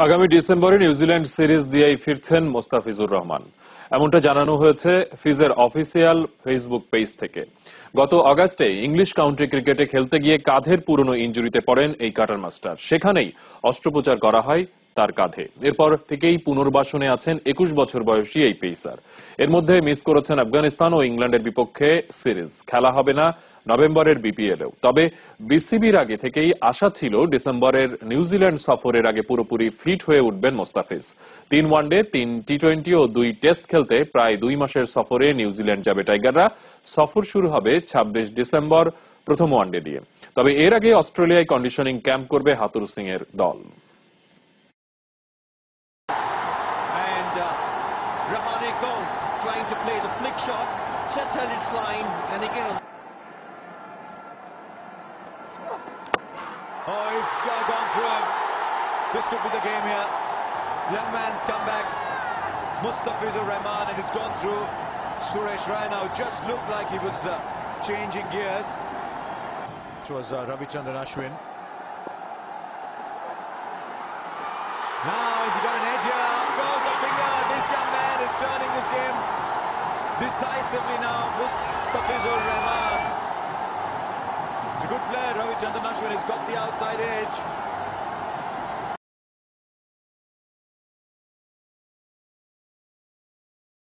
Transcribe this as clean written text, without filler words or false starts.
আগামী ডিসেম্বরে New Zealand series দিয়েই ফিরছেন মোস্তাফিজুর রহমান, এমনটা জানানো হয়েছে ফিজের অফিসিয়াল ফেসবুক পেজ থেকে। গত অগাস্টে ইংলিশ কাউন্টি ক্রিকেটে খেলতে গিয়ে কাঁধের পুরনো ইনজুরিতে পড়েন এই কাটার মাস্টার। সেখানেই অস্ত্রোপচার করা হয় তার কাঁধে। এরপর থেকেই পুনর্বাসনে আছেন 21 বছর বয়সী এই পেসার। এর মধ্যে মিস করেছেন আফগানিস্তান ও ইংল্যান্ডের বিপক্ষে সিরিজ। খেলা হবে না নভেম্বরের বিপিএলেও। তবে বিসিবির আগে থেকেই আশা ছিল ডিসেম্বরের নিউজিল্যান্ড সফরের আগে পুরোপুরি ফিট হয়ে উঠবেন মোস্তাফিজ। 3 ওয়ানডে, 3 টি-20 ও 2 টেস্ট খেলতে প্রায় 2 মাসের সফরে নিউজিল্যান্ড যাবে টাইগাররা। সফর শুরু হবে 26 ডিসেম্বর প্রথম ওয়ানডে দিয়ে। তবে এর আগে অস্ট্রেলিয়ায় কন্ডিশনিং ক্যাম্প করবে হাতুরু সিং এর দল। Rahane goes, trying to play the flick shot, just held its line, and again. Oh, he's gone through him. This could be the game here. Young man's come back. Mustafizur Rahman, and it's gone through Suresh Raina, who just looked like he was changing gears. It was Ravichandran Ashwin. Now, has he got an edge here? Up goes the finger. This young man is turning this game decisively now. Mustafizur Rahman. He's a good player. Ravichandran Ashwin has got the outside edge.